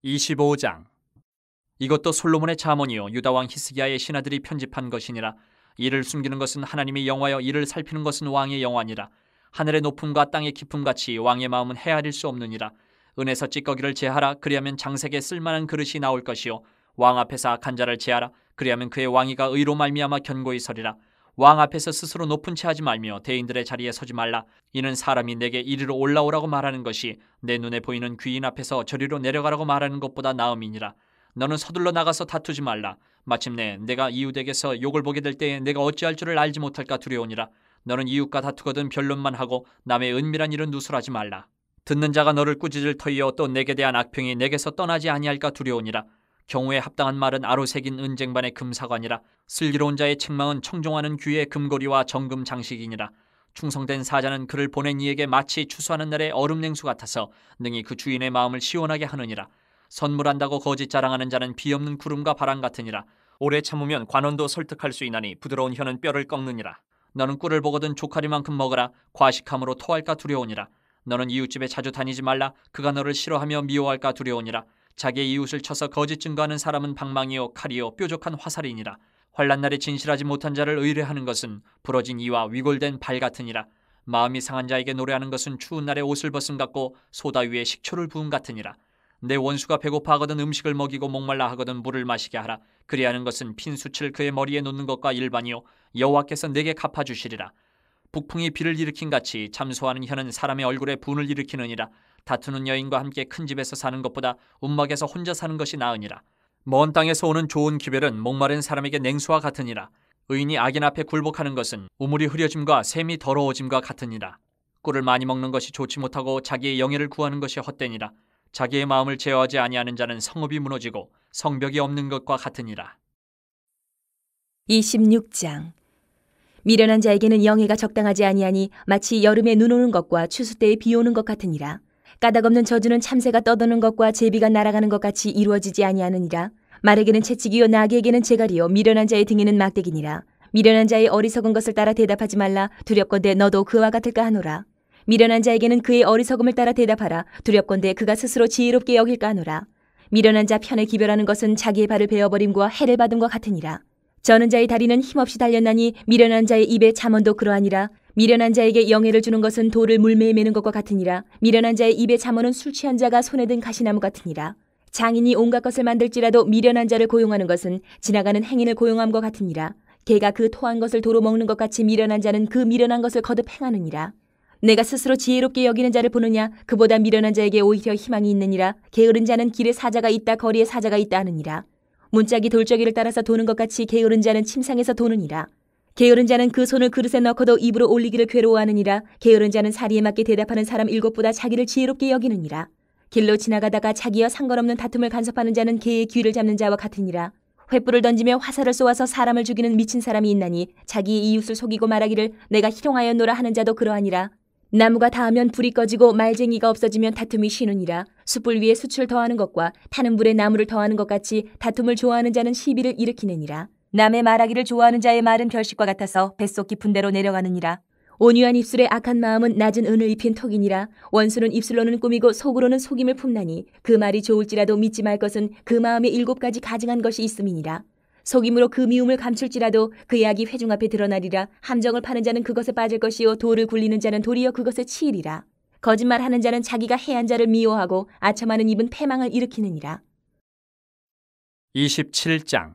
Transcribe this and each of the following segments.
25장. 이것도 솔로몬의 잠언이요 유다 왕 히스기야의 신하들이 편집한 것이니라. 이를 숨기는 것은 하나님의 영화여 이를 살피는 것은 왕의 영화니라. 하늘의 높음과 땅의 깊음 같이 왕의 마음은 헤아릴 수 없느니라. 은에서 찌꺼기를 제하라. 그리하면 장색에 쓸만한 그릇이 나올 것이요 왕 앞에서 악한 자를 제하라. 그리하면 그의 왕위가 의로 말미암아 견고히 서리라. 왕 앞에서 스스로 높은 채 하지 말며 대인들의 자리에 서지 말라. 이는 사람이 내게 이리로 올라오라고 말하는 것이 내 눈에 보이는 귀인 앞에서 저리로 내려가라고 말하는 것보다 나음이니라. 너는 서둘러 나가서 다투지 말라. 마침내 내가 이웃에게서 욕을 보게 될 때에 내가 어찌할 줄을 알지 못할까 두려우니라. 너는 이웃과 다투거든 변론만 하고 남의 은밀한 일은 누설하지 말라. 듣는 자가 너를 꾸짖을 터이요 또 내게 대한 악평이 내게서 떠나지 아니할까 두려우니라. 경우에 합당한 말은 아로 새긴 은쟁반의 금사관이라. 슬기로운 자의 책망은 청종하는 귀의 금고리와 정금 장식이니라. 충성된 사자는 그를 보낸 이에게 마치 추수하는 날의 얼음 냉수 같아서 능히 그 주인의 마음을 시원하게 하느니라. 선물한다고 거짓 자랑하는 자는 비없는 구름과 바람 같으니라. 오래 참으면 관원도 설득할 수 있나니 부드러운 혀는 뼈를 꺾느니라. 너는 꿀을 보거든 조카리만큼 먹으라. 과식함으로 토할까 두려우니라. 너는 이웃집에 자주 다니지 말라. 그가 너를 싫어하며 미워할까 두려우니라. 자기의 이웃을 쳐서 거짓 증거하는 사람은 방망이요 칼이요 뾰족한 화살이니라. 환난 날에 진실하지 못한 자를 의뢰하는 것은 부러진 이와 위골된 발 같으니라. 마음이 상한 자에게 노래하는 것은 추운 날에 옷을 벗음 같고 소다 위에 식초를 부음 같으니라. 내 원수가 배고파 하거든 음식을 먹이고 목말라 하거든 물을 마시게 하라. 그리하는 것은 핀 숯을 그의 머리에 놓는 것과 일반이요 여호와께서 내게 갚아주시리라. 북풍이 비를 일으킨 같이 잠소하는 혀는 사람의 얼굴에 분을 일으키느니라. 다투는 여인과 함께 큰 집에서 사는 것보다 움막에서 혼자 사는 것이 나으니라. 먼 땅에서 오는 좋은 기별은 목마른 사람에게 냉수와 같으니라. 의인이 악인 앞에 굴복하는 것은 우물이 흐려짐과 샘이 더러워짐과 같으니라. 꿀을 많이 먹는 것이 좋지 못하고 자기의 영예를 구하는 것이 헛되니라. 자기의 마음을 제어하지 아니하는 자는 성읍이 무너지고 성벽이 없는 것과 같으니라. 26장. 미련한 자에게는 영예가 적당하지 아니하니 마치 여름에 눈 오는 것과 추수 때에 비 오는 것 같으니라. 까닭없는 저주는 참새가 떠도는 것과 제비가 날아가는 것 같이 이루어지지 아니하느니라. 말에게는 채찍이요 나귀에게는 재갈이요 미련한 자의 등에는 막대기니라. 미련한 자의 어리석은 것을 따라 대답하지 말라. 두렵건대 너도 그와 같을까 하노라. 미련한 자에게는 그의 어리석음을 따라 대답하라. 두렵건대 그가 스스로 지혜롭게 여길까 하노라. 미련한 자 편에 기별하는 것은 자기의 발을 베어버림과 해를 받음과 같으니라. 저는 자의 다리는 힘없이 달렸나니 미련한 자의 입에 잠언도 그러하니라. 미련한 자에게 영예를 주는 것은 돌을 물매에 매는 것과 같으니라. 미련한 자의 입에 잠언은 술 취한 자가 손에 든 가시나무 같으니라. 장인이 온갖 것을 만들지라도 미련한 자를 고용하는 것은 지나가는 행인을 고용함과 같으니라. 개가 그 토한 것을 도로 먹는 것 같이 미련한 자는 그 미련한 것을 거듭 행하느니라. 내가 스스로 지혜롭게 여기는 자를 보느냐. 그보다 미련한 자에게 오히려 희망이 있느니라. 게으른 자는 길에 사자가 있다 거리에 사자가 있다 하느니라. 문짝이 돌저기를 따라서 도는 것 같이 게으른 자는 침상에서 도느니라. 게으른 자는 그 손을 그릇에 넣고도 입으로 올리기를 괴로워하느니라. 게으른 자는 사리에 맞게 대답하는 사람 일곱보다 자기를 지혜롭게 여기느니라. 길로 지나가다가 자기와 상관없는 다툼을 간섭하는 자는 개의 귀를 잡는 자와 같으니라. 횃불을 던지며 화살을 쏘아서 사람을 죽이는 미친 사람이 있나니 자기의 이웃을 속이고 말하기를 내가 희롱하였노라 하는 자도 그러하니라. 나무가 닿으면 불이 꺼지고 말쟁이가 없어지면 다툼이 쉬느니라. 숯불 위에 숯을 더하는 것과 타는 불에 나무를 더하는 것 같이 다툼을 좋아하는 자는 시비를 일으키느니라. 남의 말하기를 좋아하는 자의 말은 별식과 같아서 뱃속 깊은 데로 내려가느니라. 온유한 입술에 악한 마음은 낮은 은을 입힌 톡이니라. 원수는 입술로는 꾸미고 속으로는 속임을 품나니 그 말이 좋을지라도 믿지 말 것은 그 마음에 7가지 가증한 것이 있음이니라. 속임으로 그 미움을 감출지라도 그의 악이 회중 앞에 드러나리라. 함정을 파는 자는 그것에 빠질 것이요 돌을 굴리는 자는 도리어 그것에 치이리라. 거짓말하는 자는 자기가 해한 자를 미워하고 아첨하는 입은 패망을 일으키느니라. 27장.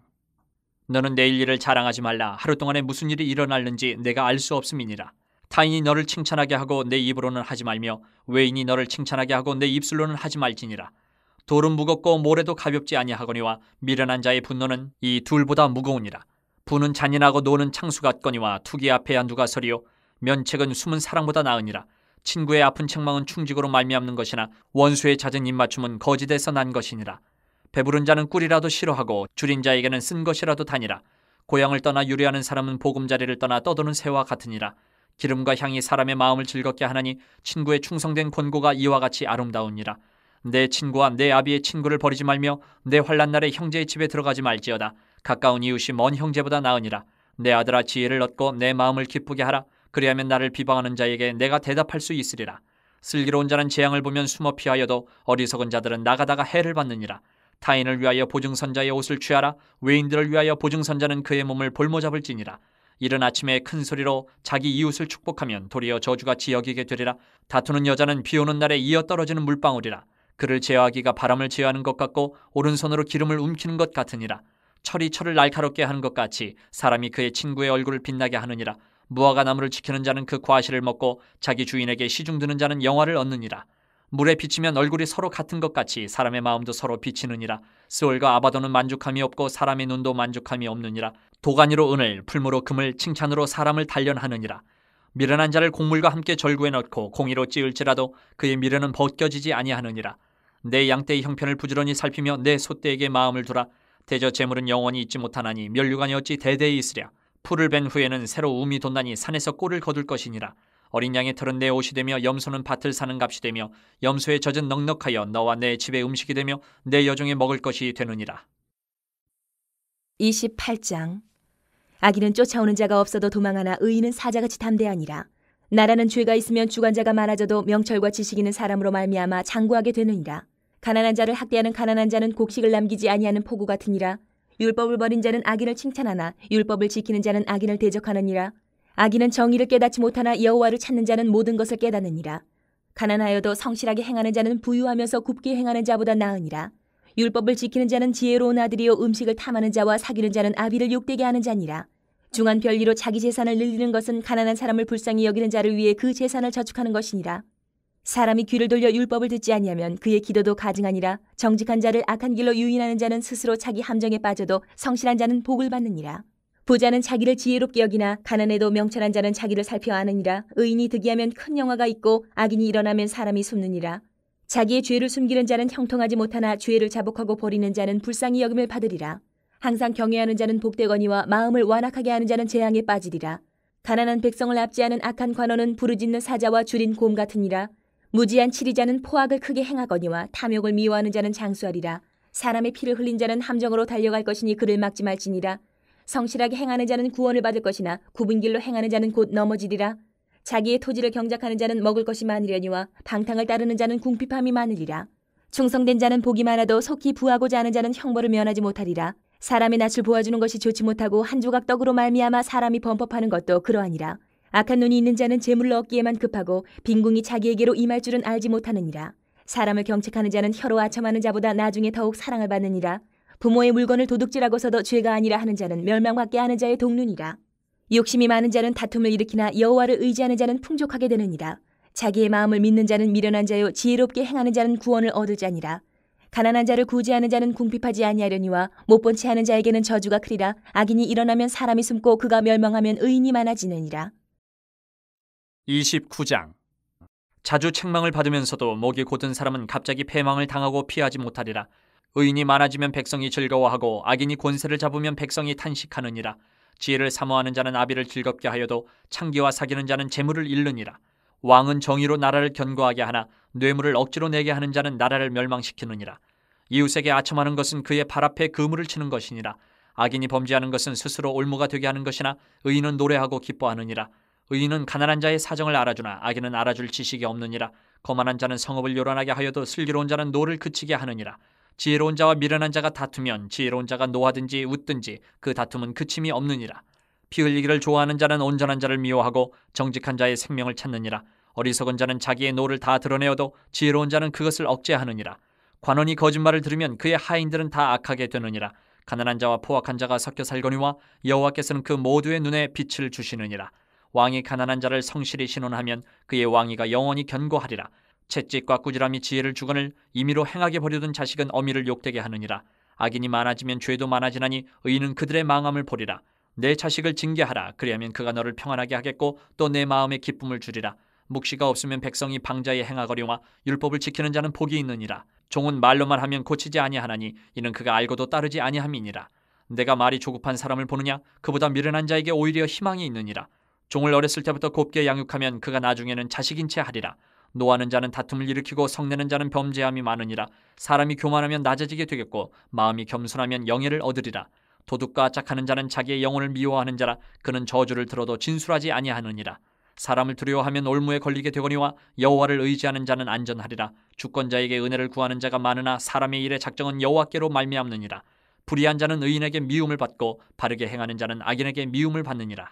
너는 내일 일을 자랑하지 말라. 하루 동안에 무슨 일이 일어날는지 내가 알 수 없음이니라. 타인이 너를 칭찬하게 하고 내 입으로는 하지 말며 외인이 너를 칭찬하게 하고 내 입술로는 하지 말지니라. 돌은 무겁고 모래도 가볍지 아니하거니와 미련한 자의 분노는 이 둘보다 무거우니라. 부는 잔인하고 노는 창수 같거니와 투기 앞에 누가 서리요 면책은 숨은 사랑보다 나으니라. 친구의 아픈 책망은 충직으로 말미암는 것이나 원수의 잦은 입맞춤은 거짓에서 난 것이니라. 배부른 자는 꿀이라도 싫어하고 줄인 자에게는 쓴 것이라도 다니라. 고향을 떠나 유래하는 사람은 보금자리를 떠나 떠도는 새와 같으니라. 기름과 향이 사람의 마음을 즐겁게 하나니 친구의 충성된 권고가 이와 같이 아름다우니라. 내 친구와 내 아비의 친구를 버리지 말며 내 환난 날에 형제의 집에 들어가지 말지어다. 가까운 이웃이 먼 형제보다 나으니라. 내 아들아 지혜를 얻고 내 마음을 기쁘게 하라. 그리하면 나를 비방하는 자에게 내가 대답할 수 있으리라. 슬기로운 자는 재앙을 보면 숨어 피하여도 어리석은 자들은 나가다가 해를 받느니라. 타인을 위하여 보증선자의 옷을 취하라. 외인들을 위하여 보증선자는 그의 몸을 볼모잡을지니라. 이른 아침에 큰 소리로 자기 이웃을 축복하면 도리어 저주같이 여기게 되리라. 다투는 여자는 비 오는 날에 이어 떨어지는 물방울이라. 그를 제어하기가 바람을 제어하는 것 같고 오른손으로 기름을 움키는 것 같으니라. 철이 철을 날카롭게 하는 것 같이 사람이 그의 친구의 얼굴을 빛나게 하느니라. 무화과 나무를 지키는 자는 그 과실을 먹고 자기 주인에게 시중드는 자는 영화를 얻느니라. 물에 비치면 얼굴이 서로 같은 것 같이 사람의 마음도 서로 비치느니라. 스올과 아바도는 만족함이 없고 사람의 눈도 만족함이 없느니라. 도가니로 은을, 풀무로 금을, 칭찬으로 사람을 단련하느니라. 미련한 자를 곡물과 함께 절구에 넣고 공의로 찌을지라도 그의 미련은 벗겨지지 아니하느니라. 내 양떼의 형편을 부지런히 살피며 내 소떼에게 마음을 두라. 대저 재물은 영원히 있지 못하나니 면류관이 어찌 대대히 있으랴. 풀을 벤 후에는 새로 움이 돋나니 산에서 꼴을 거둘 것이니라. 어린 양의 털은 내 옷이 되며 염소는 밭을 사는 값이 되며 염소의 젖은 넉넉하여 너와 내 집의 음식이 되며 내 여종의 먹을 것이 되느니라. 28장. 악인은 쫓아오는 자가 없어도 도망하나 의인은 사자같이 담대하니라. 나라는 죄가 있으면 주관자가 많아져도 명철과 지식 있는 사람으로 말미암아 장구하게 되느니라. 가난한 자를 학대하는 가난한 자는 곡식을 남기지 아니하는 포구 같으니라. 율법을 버린 자는 악인을 칭찬하나 율법을 지키는 자는 악인을 대적하느니라. 악인은 정의를 깨닫지 못하나 여호와를 찾는 자는 모든 것을 깨닫느니라. 가난하여도 성실하게 행하는 자는 부유하면서 굽게 행하는 자보다 나으니라. 율법을 지키는 자는 지혜로운 아들이요 음식을 탐하는 자와 사귀는 자는 아비를 욕되게 하는 자니라. 중한 별리로 자기 재산을 늘리는 것은 가난한 사람을 불쌍히 여기는 자를 위해 그 재산을 저축하는 것이니라. 사람이 귀를 돌려 율법을 듣지 아니하면 그의 기도도 가증하니라. 정직한 자를 악한 길로 유인하는 자는 스스로 자기 함정에 빠져도 성실한 자는 복을 받느니라. 부자는 자기를 지혜롭게 여기나 가난해도 명철한 자는 자기를 살펴 아느니라. 의인이 득이하면 큰 영화가 있고 악인이 일어나면 사람이 숨느니라. 자기의 죄를 숨기는 자는 형통하지 못하나 죄를 자복하고 버리는 자는 불쌍히 여김을 받으리라. 항상 경외하는 자는 복되거니와 마음을 완악하게 하는 자는 재앙에 빠지리라. 가난한 백성을 압제하는 악한 관원은 부르짖는 사자와 줄인 곰 같으니라. 무지한 치리자는 포악을 크게 행하거니와 탐욕을 미워하는 자는 장수하리라. 사람의 피를 흘린 자는 함정으로 달려갈 것이니 그를 막지 말지니라. 성실하게 행하는 자는 구원을 받을 것이나 굽은 길로 행하는 자는 곧 넘어지리라. 자기의 토지를 경작하는 자는 먹을 것이 많으려니와 방탕을 따르는 자는 궁핍함이 많으리라. 충성된 자는 복이 많아도 속히 부하고자 하는 자는 형벌을 면하지 못하리라. 사람의 낯을 보아주는 것이 좋지 못하고 한 조각 떡으로 말미암아 사람이 범법하는 것도 그러하니라. 악한 눈이 있는 자는 재물을 얻기에만 급하고 빈궁이 자기에게로 임할 줄은 알지 못하느니라. 사람을 경책하는 자는 혀로 아첨하는 자보다 나중에 더욱 사랑을 받느니라. 부모의 물건을 도둑질하고서도 죄가 아니라 하는 자는 멸망받게 하는 자의 동lun이라. 욕심이 많은 자는 다툼을 일으키나 여호와를 의지하는 자는 풍족하게 되느니라. 자기의 마음을 믿는 자는 미련한 자요 지혜롭게 행하는 자는 구원을 얻을 자니라. 가난한 자를 구제하는 자는 궁핍하지 아니하려니와 못본 채 하는 자에게는 저주가 크리라. 악인이 일어나면 사람이 숨고 그가 멸망하면 의인이 많아지느니라. 29장. 자주 책망을 받으면서도 목이 곧은 사람은 갑자기 패망을 당하고 피하지 못하리라. 의인이 많아지면 백성이 즐거워하고 악인이 권세를 잡으면 백성이 탄식하느니라. 지혜를 사모하는 자는 아비를 즐겁게 하여도 창기와 사귀는 자는 재물을 잃느니라. 왕은 정의로 나라를 견고하게 하나 뇌물을 억지로 내게 하는 자는 나라를 멸망시키느니라. 이웃에게 아첨하는 것은 그의 발 앞에 그물을 치는 것이니라. 악인이 범죄하는 것은 스스로 올무가 되게 하는 것이나 의인은 노래하고 기뻐하느니라. 의인은 가난한 자의 사정을 알아주나 악인은 알아줄 지식이 없느니라. 거만한 자는 성읍을 요란하게 하여도 슬기로운 자는 노를 그치게 하느니라. 지혜로운 자와 미련한 자가 다투면 지혜로운 자가 노하든지 웃든지 그 다툼은 그침이 없느니라. 피 흘리기를 좋아하는 자는 온전한 자를 미워하고 정직한 자의 생명을 찾느니라. 어리석은 자는 자기의 노를 다 드러내어도 지혜로운 자는 그것을 억제하느니라. 관원이 거짓말을 들으면 그의 하인들은 다 악하게 되느니라. 가난한 자와 포악한 자가 섞여 살거니와 여호와께서는 그 모두의 눈에 빛을 주시느니라. 왕이 가난한 자를 성실히 신원하면 그의 왕위가 영원히 견고하리라. 채찍과 꾸지람이 지혜를 주거늘 임의로 행하게 버려둔 자식은 어미를 욕되게 하느니라. 악인이 많아지면 죄도 많아지나니 의인은 그들의 망함을 보리라. 내 자식을 징계하라. 그리하면 그가 너를 평안하게 하겠고 또 내 마음에 기쁨을 주리라. 묵시가 없으면 백성이 방자에 행하거니와 율법을 지키는 자는 복이 있느니라. 종은 말로만 하면 고치지 아니하나니 이는 그가 알고도 따르지 아니함이니라. 내가 말이 조급한 사람을 보느냐? 그보다 미련한 자에게 오히려 희망이 있느니라. 종을 어렸을 때부터 곱게 양육하면 그가 나중에는 자식인 채 하리라. 노하는 자는 다툼을 일으키고 성내는 자는 범죄함이 많으니라. 사람이 교만하면 낮아지게 되겠고 마음이 겸손하면 영예를 얻으리라. 도둑과 짝하는 자는 자기의 영혼을 미워하는 자라. 그는 저주를 들어도 진술하지 아니하느니라. 사람을 두려워하면 올무에 걸리게 되거니와 여호와를 의지하는 자는 안전하리라. 주권자에게 은혜를 구하는 자가 많으나 사람의 일의 작정은 여호와께로 말미암느니라. 불의한 자는 의인에게 미움을 받고 바르게 행하는 자는 악인에게 미움을 받느니라.